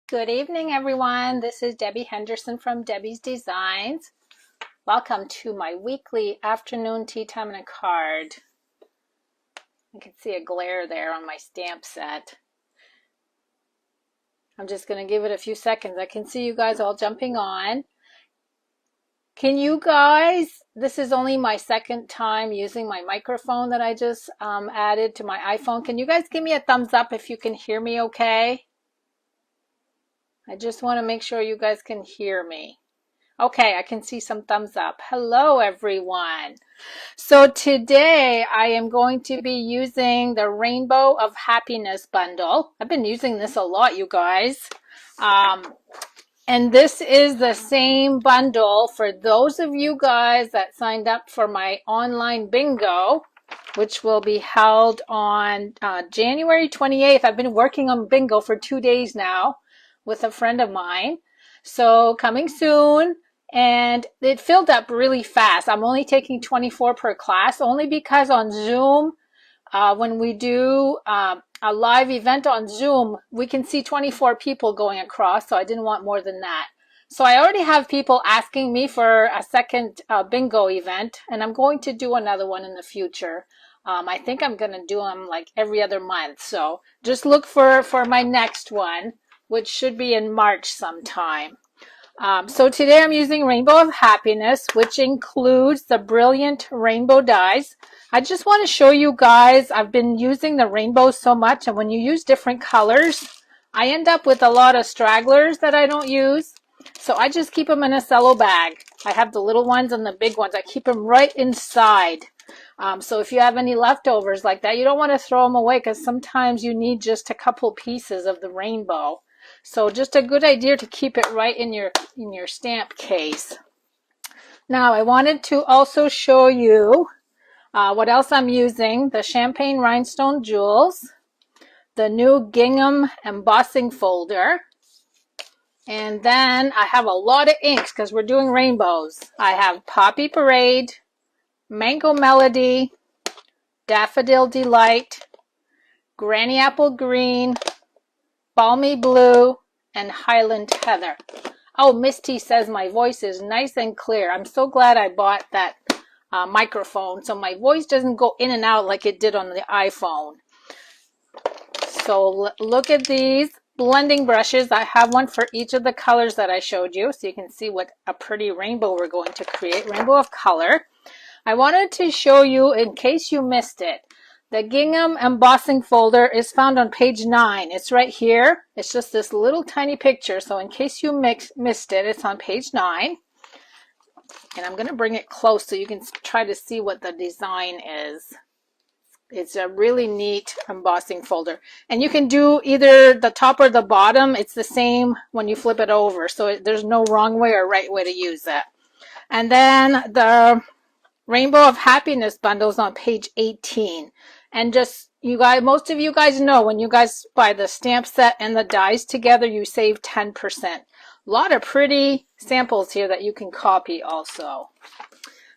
Good evening, everyone. This is Debbie Henderson from Debbie's Designs. Welcome to my weekly afternoon tea time and a card. I can see a glare there on my stamp set. I'm just going to give it a few seconds. I can see you guys all jumping on. Can you guys, this is only my second time using my microphone that I just added to my iPhone. Can you guys give me a thumbs up if you can hear me okay? I just want to make sure you guys can hear me. Okay, I can see some thumbs up. Hello, everyone. So today I am going to be using the Rainbow of Happiness bundle. I've been using this a lot, you guys. And this is the same bundle for those of you guys that signed up for my online bingo, which will be held on January 28th. I've been working on bingo for 2 days now with a friend of mine. So coming soon, and it filled up really fast. I'm only taking 24 per class, only because on Zoom, when we do a live event on Zoom, we can see 24 people going across, so I didn't want more than that. So I already have people asking me for a second bingo event, and I'm going to do another one in the future. I think I'm going to do them like every other month, so just look for my next one, which should be in March sometime. So today I'm using Rainbow of Happiness, which includes the Brilliant Rainbow dies. I just want to show you guys, I've been using the rainbows so much, and when you use different colors, I end up with a lot of stragglers that I don't use. So I just keep them in a cello bag. I have the little ones and the big ones. I keep them right inside. So if you have any leftovers like that, you don't want to throw them away, because sometimes you need just a couple pieces of the rainbow. So just a good idea to keep it right in your stamp case. Now I wanted to also show you what else I'm using. The Champagne Rhinestone Jewels, the new gingham embossing folder, and then I have a lot of inks because we're doing rainbows. I have Poppy Parade, Mango Melody, Daffodil Delight, Granny Apple Green, Balmy Blue, and Highland Heather. Oh, Misty says my voice is nice and clear. I'm so glad I bought that microphone so my voice doesn't go in and out like it did on the iPhone. So look at these blending brushes. I have one for each of the colors that I showed you, so you can see what a pretty rainbow we're going to create, rainbow of color. I wanted to show you, in case you missed it, the gingham embossing folder is found on page 9. It's right here. It's just this little tiny picture. So in case you missed it, it's on page 9. And I'm going to bring it close so you can try to see what the design is. It's a really neat embossing folder. And you can do either the top or the bottom. It's the same when you flip it over. So there's no wrong way or right way to use it. And then the Rainbow of Happiness bundles on page 18. And just, you guys, most of you guys know, when you guys buy the stamp set and the dies together, you save 10%. A lot of pretty samples here that you can copy also.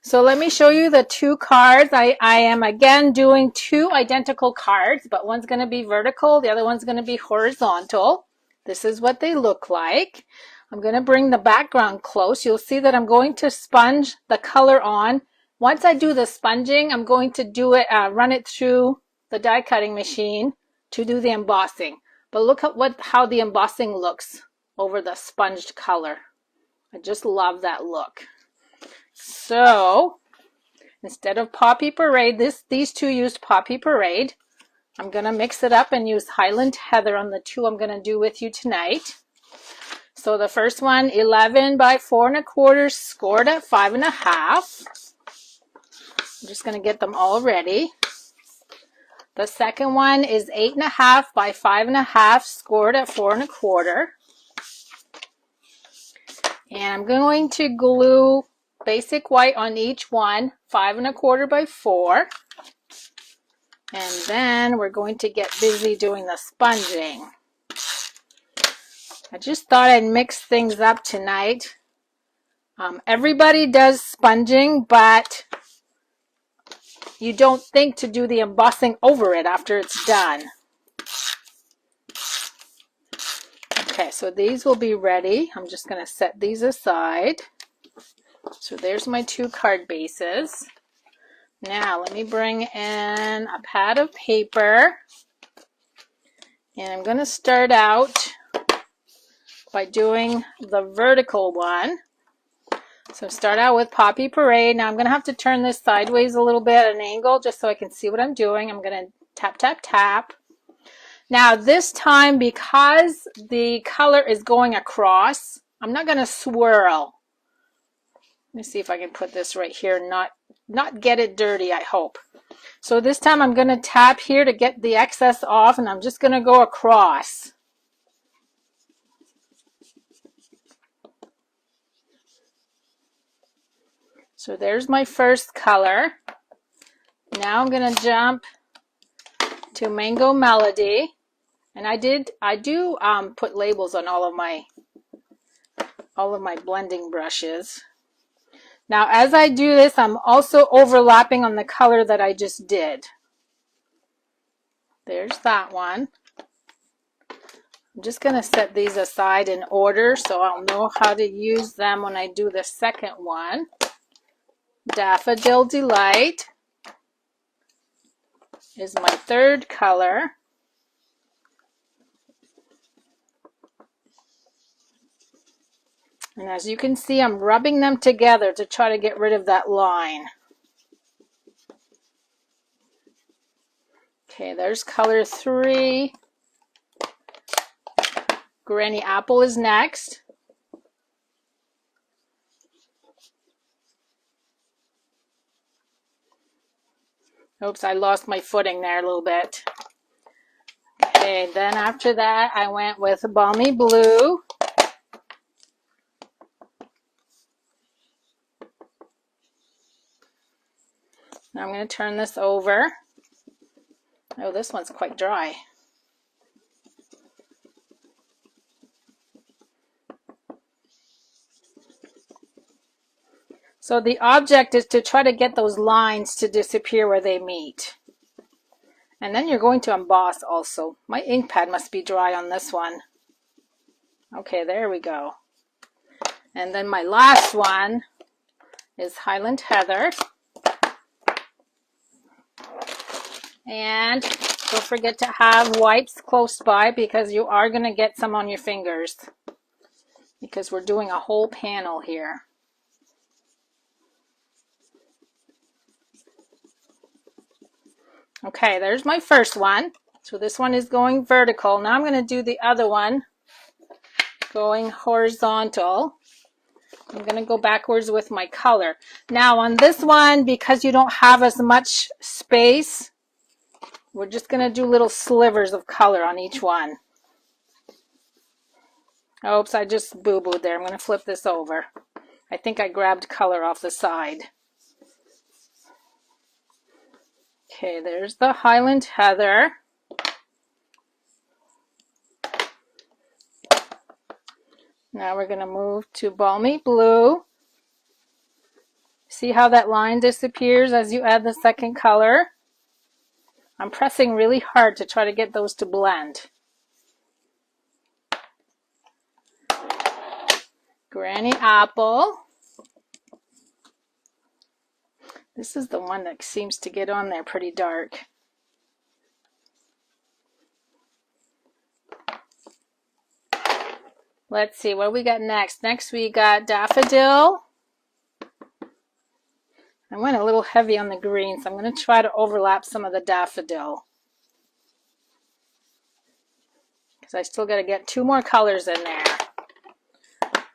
So let me show you the two cards. I am again doing two identical cards, but one's going to be vertical, the other one's going to be horizontal. This is what they look like. I'm going to bring the background close. You'll see that I'm going to sponge the color on. Once I do the sponging, I'm going to do it, run it through the die cutting machine to do the embossing. But look at how the embossing looks over the sponged color. I just love that look. So instead of Poppy Parade, these two used Poppy Parade. I'm going to mix it up and use Highland Heather on the two I'm going to do with you tonight. So the first one, 11 by 4 1/4, scored at 5 1/2. I'm just going to get them all ready. The second one is 8 1/2 by 5 1/2, scored at 4 1/4. And I'm going to glue basic white on each one, 5 1/4 by 4. And then we're going to get busy doing the sponging. I just thought I'd mix things up tonight. Everybody does sponging, but you don't think to do the embossing over it after it's done. Okay, so these will be ready. I'm just going to set these aside. So there's my 2 card bases. Now let me bring in a pad of paper. And I'm going to start out by doing the vertical one. So start out with Poppy Parade. Now I'm going to have to turn this sideways a little bit at an angle just so I can see what I'm doing. I'm going to tap, tap, tap. Now this time, because the color is going across, I'm not going to swirl. Let me see if I can put this right here, not get it dirty, I hope. So this time I'm going to tap here to get the excess off, and I'm just going to go across. So there's my first color. Now I'm going to jump to Mango Melody. And I do put labels on all of my blending brushes. Now as I do this, I'm also overlapping on the color that I just did. There's that one. I'm just going to set these aside in order so I'll know how to use them when I do the second one. Daffodil Delight is my third color. And as you can see, I'm rubbing them together to try to get rid of that line. Okay, there's color 3. Granny Apple is next. Oops, I lost my footing there a little bit. Okay, then after that, I went with Balmy Blue. Now I'm going to turn this over. Oh, this one's quite dry. So the object is to try to get those lines to disappear where they meet. And then you're going to emboss also. My ink pad must be dry on this one. Okay, there we go. And then my last one is Highland Heather. And don't forget to have wipes close by because you are going to get some on your fingers because we're doing a whole panel here. Okay, there's my first one. So this one is going vertical. Now I'm going to do the other one going horizontal. I'm going to go backwards with my color. Now on this one, because you don't have as much space, we're just going to do little slivers of color on each one. Oops, I just boo-booed there. I'm going to flip this over. I think I grabbed color off the side. Okay, there's the Highland Heather. Now we're going to move to Balmy Blue. See how that line disappears as you add the second color? I'm pressing really hard to try to get those to blend. Granny Apple. This is the one that seems to get on there pretty dark. Let's see, what do we got next? Next we got Daffodil. I went a little heavy on the green, so I'm going to try to overlap some of the daffodil. Because I still got to get 2 more colors in there.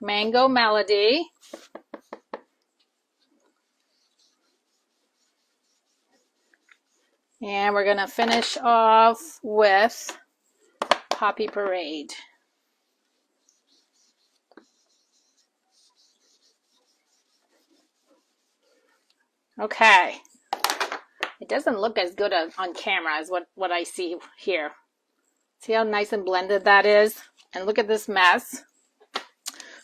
Mango Melody. And we're going to finish off with Poppy Parade. Okay, it doesn't look as good on camera as what I see here. See how nice and blended that is? And look at this mess.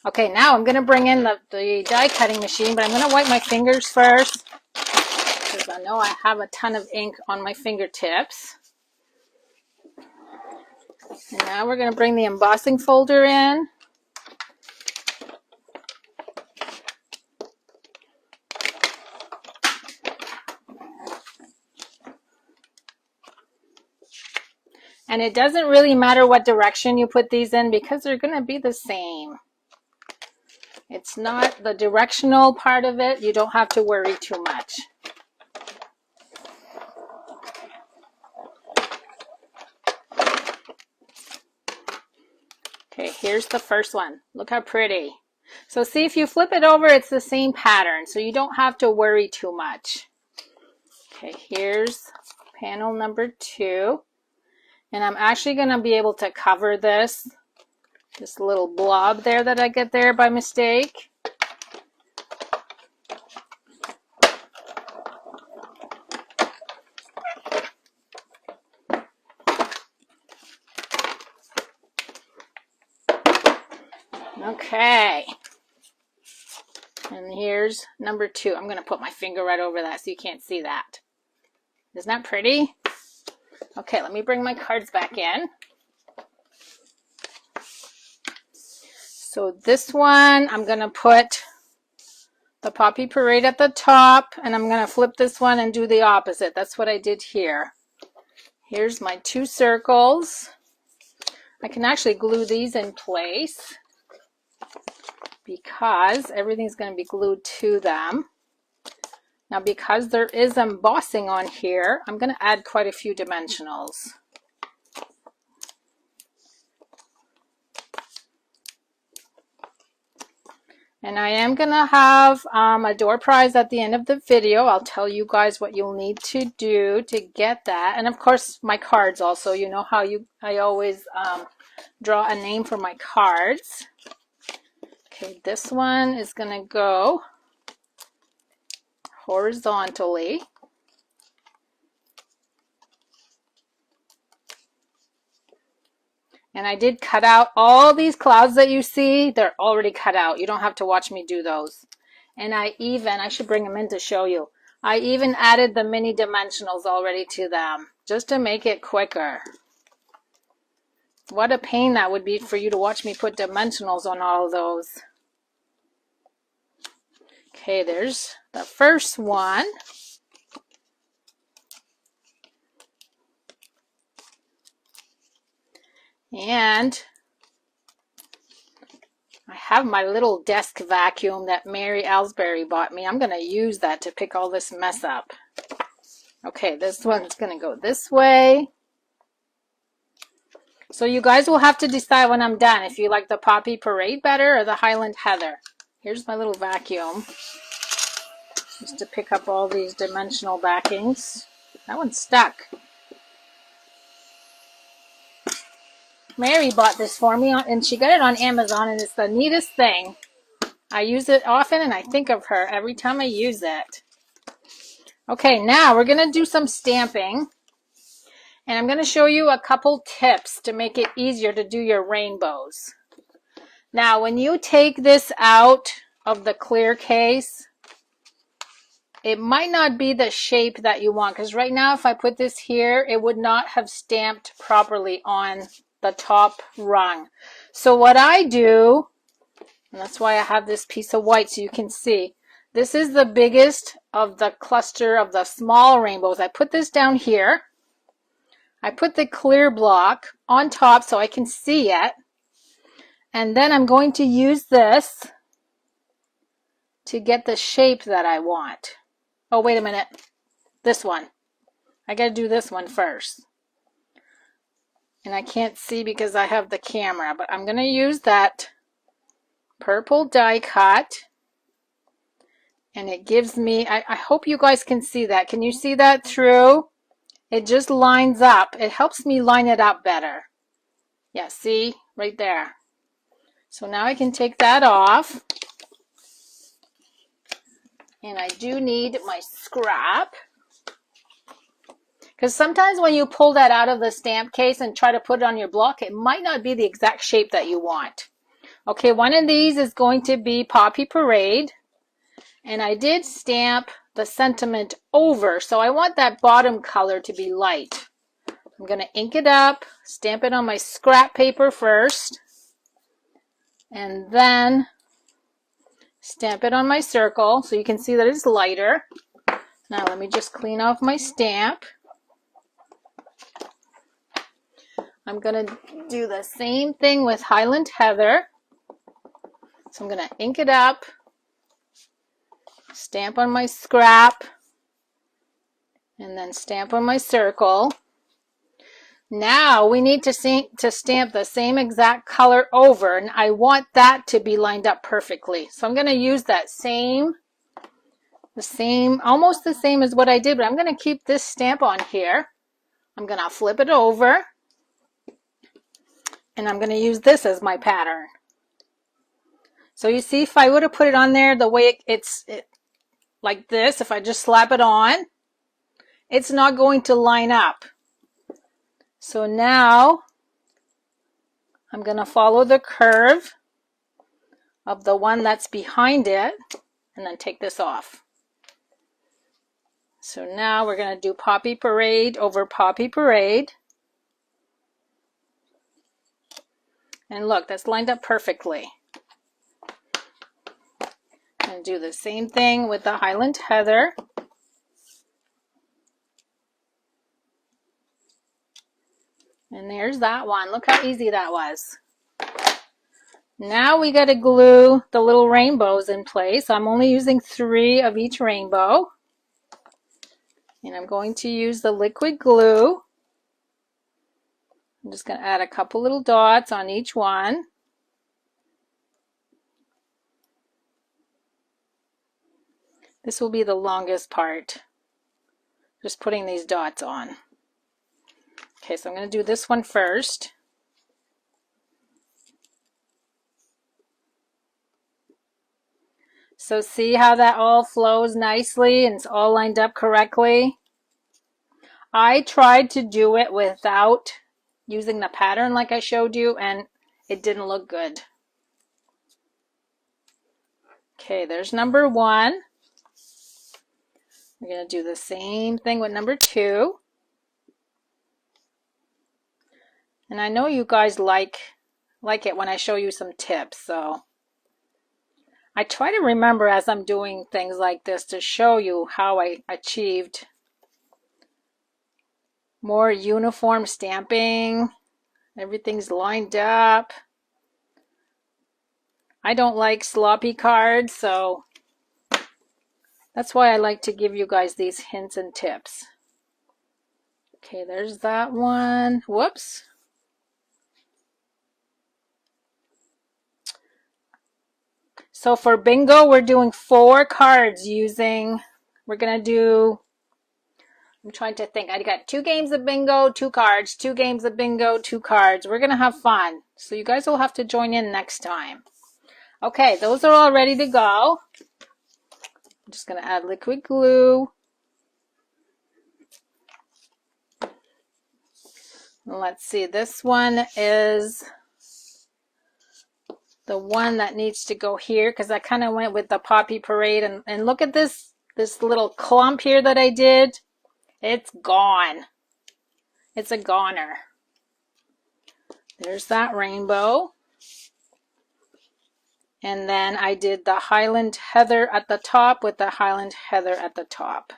Okay, now I'm going to bring in the die cutting machine, but I'm going to wipe my fingers first because I know I have a ton of ink on my fingertips. And now we're going to bring the embossing folder in. And it doesn't really matter what direction you put these in because they're going to be the same. It's not the directional part of it. You don't have to worry too much. Okay, here's the first one. Look how pretty. So see, if you flip it over, it's the same pattern, so you don't have to worry too much. Okay, here's panel number 2. And I'm actually going to be able to cover this little blob there that I get there by mistake. Okay. And here's number 2. I'm going to put my finger right over that so you can't see that. Isn't that pretty? Okay, let me bring my cards back in. So this one, I'm going to put the Poppy Parade at the top, and I'm going to flip this one and do the opposite. That's what I did here. Here's my 2 circles. I can actually glue these in place because everything's going to be glued to them. Now, because there is embossing on here, I'm going to add quite a few dimensionals. And I am going to have a door prize at the end of the video. I'll tell you guys what you'll need to do to get that. And of course, my cards also. You know how I always draw a name for my cards. Okay, this one is going to go horizontally. And I did cut out all these clouds that you see. They're already cut out. You don't have to watch me do those. And I should bring them in to show you. I even added the mini dimensionals already to them just to make it quicker. What a pain that would be for you to watch me put dimensionals on all of those. Okay, there's the first one. And I have my little desk vacuum that Mary Ellsbury bought me. I'm going to use that to pick all this mess up. Okay, this one's going to go this way. So you guys will have to decide when I'm done if you like the Poppy Parade better or the Highland Heather. Here's my little vacuum just to pick up all these dimensional backings. That one's stuck. Mary bought this for me and she got it on Amazon, and it's the neatest thing. I use it often and I think of her every time I use it. Okay, now we're going to do some stamping. And I'm going to show you a couple tips to make it easier to do your rainbows. Now, when you take this out of the clear case, it might not be the shape that you want, because right now if I put this here, it would not have stamped properly on the top rung. So what I do, and that's why I have this piece of white so you can see, this is the biggest of the cluster of the small rainbows. I put this down here. I put the clear block on top so I can see it. And then I'm going to use this to get the shape that I want. Oh, wait a minute. This one. I got to do this one first. And I can't see because I have the camera, but I'm going to use that purple die cut. And it gives me, I hope you guys can see that. Can you see that through? It just lines up. It helps me line it up better. Yeah, see? Right there. So now I can take that off. And I do need my scrap. Because sometimes when you pull that out of the stamp case and try to put it on your block, it might not be the exact shape that you want. Okay, one of these is going to be Poppy Parade. And I did stamp the sentiment over, so I want that bottom color to be light. I'm I'm going to ink it up, stamp it on my scrap paper first, and then stamp it on my circle so you can see that it's lighter. Now let me just clean off my stamp. I'm going to do the same thing with Highland Heather. So I'm going to ink it up, stamp on my scrap, and then stamp on my circle. Now we need to stamp the same exact color over, and I want that to be lined up perfectly. So I'm going to use that almost the same as what I did, but I'm going to keep this stamp on here. I'm going to flip it over, and I'm going to use this as my pattern. So you see, if I would have put it on there the way it's like this, if I just slap it on, it's not going to line up. So now I'm going to follow the curve of the one that's behind it and then take this off. So now we're going to do Poppy Parade over Poppy Parade. And look, that's lined up perfectly. And do the same thing with the Highland Heather. And there's that one. Look how easy that was. Now we got to glue the little rainbows in place. I'm only using 3 of each rainbow. And I'm going to use the liquid glue. I'm just going to add a couple little dots on each one. This will be the longest part. Just putting these dots on. Okay, so I'm going to do this one first. So see how that all flows nicely and it's all lined up correctly? I tried to do it without using the pattern like I showed you, and it didn't look good. Okay, there's number 1. We're going to do the same thing with number 2. And I know you guys like it when I show you some tips, so I try to remember as I'm doing things like this to show you how I achieved more uniform stamping. Everything's lined up. I don't like sloppy cards, so that's why I like to give you guys these hints and tips. Okay, there's that one. Whoops. So for bingo, we're doing 4 cards using, we're going to do, I'm trying to think. I got 2 games of bingo, 2 cards, 2 games of bingo, 2 cards. We're going to have fun. So you guys will have to join in next time. Okay, those are all ready to go. I'm just going to add liquid glue. Let's see, this one is the one that needs to go here because I kind of went with the Poppy Parade. And look at this little clump here that I did. It's gone. It's a goner. There's that rainbow. And then I did the Highland Heather at the top with the Highland Heather at the top.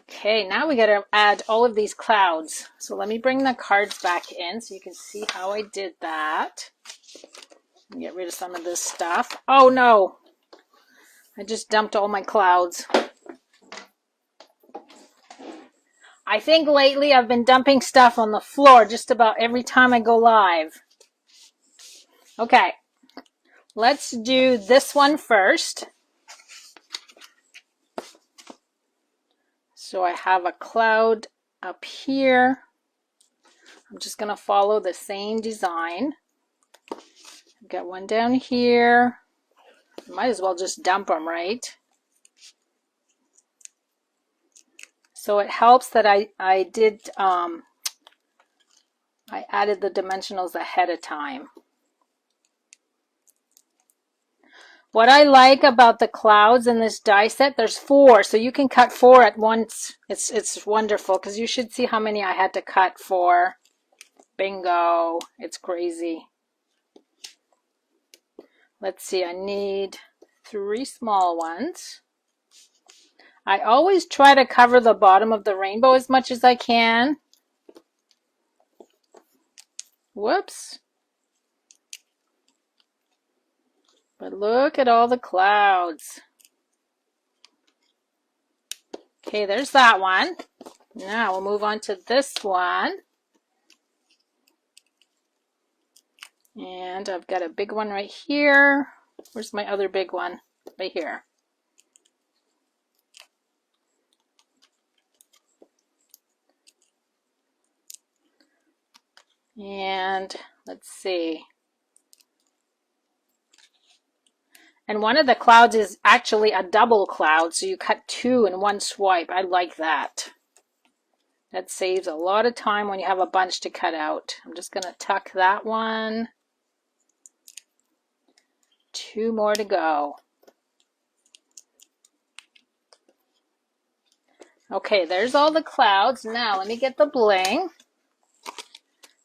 Okay, now we got to add all of these clouds. So let me bring the cards back in so you can see how I did that. Get rid of some of this stuff. Oh no, I just dumped all my clouds. I think lately I've been dumping stuff on the floor just about every time I go live. Okay, let's do this one first. So I have a cloud up here. I'm just going to follow the same design. I've got one down here. Might as well just dump them, right? So it helps that I added the dimensionals ahead of time. What I like about the clouds in this die set, there's 4, so you can cut 4 at once. It's wonderful because you should see how many I had to cut for. Bingo. It's crazy. Let's see, I need 3 small ones. I always try to cover the bottom of the rainbow as much as I can. Whoops. But look at all the clouds. Okay, there's that one. Now we'll move on to this one. And I've got a big one right here. Where's my other big one? Right here. And let's see. And one of the clouds is actually a double cloud, so you cut 2 in one swipe. I like that. That saves a lot of time when you have a bunch to cut out. I'm just going to tuck that one. 2 more to go. Okay, there's all the clouds. Now let me get the bling.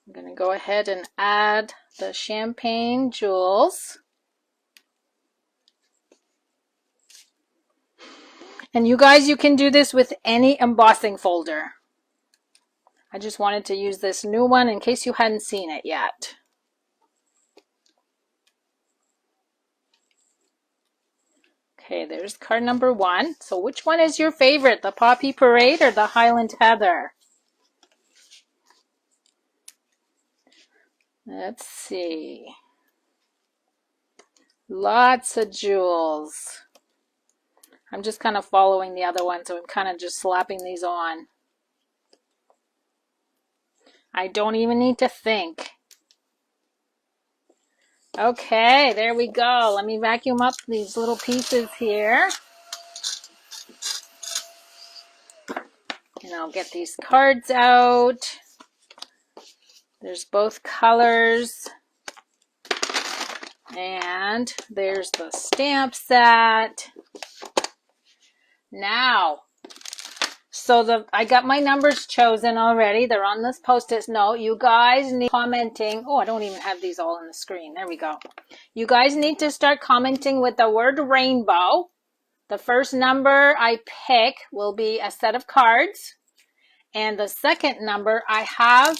I'm going to go ahead and add the champagne jewels. And you guys, you can do this with any embossing folder. I just wanted to use this new one in case you hadn't seen it yet. Okay, there's card number 1. So which one is your favorite, the Poppy Parade or the Highland Heather? Let's see. Lots of jewels. I'm just kind of following the other one, so I'm kind of just slapping these on. I don't even need to think. Okay, there we go. Let me vacuum up these little pieces here. And I'll get these cards out. There's both colors. And there's the stamp set. Now, so I got my numbers chosen already. They're on this Post-it note. You guys need commenting. Oh, I don't even have these all on the screen. There we go. You guys need to start commenting with the word rainbow. The first number I pick will be a set of cards. And the second number, I have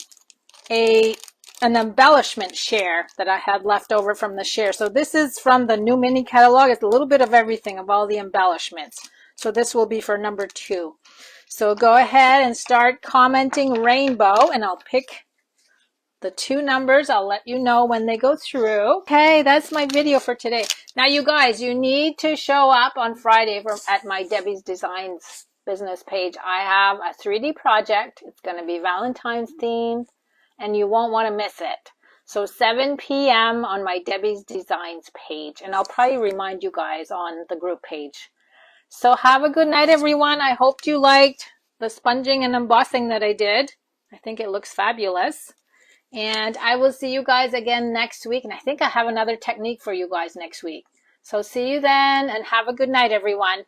an embellishment share that I had left over from the share. So this is from the new mini catalog. It's a little bit of everything of all the embellishments. So this will be for number 2. So go ahead and start commenting rainbow, and I'll pick the 2 numbers. I'll let you know when they go through. Okay, that's my video for today. Now you guys, you need to show up on Friday at my Debbie's Designs business page. I have a 3D project. It's going to be Valentine's themed, and you won't want to miss it. So 7 p.m. on my Debbie's Designs page, and I'll probably remind you guys on the group page. So have a good night, everyone. I hope you liked the sponging and embossing that I did. I think it looks fabulous. And I will see you guys again next week. And I think I have another technique for you guys next week. So see you then, and have a good night, everyone.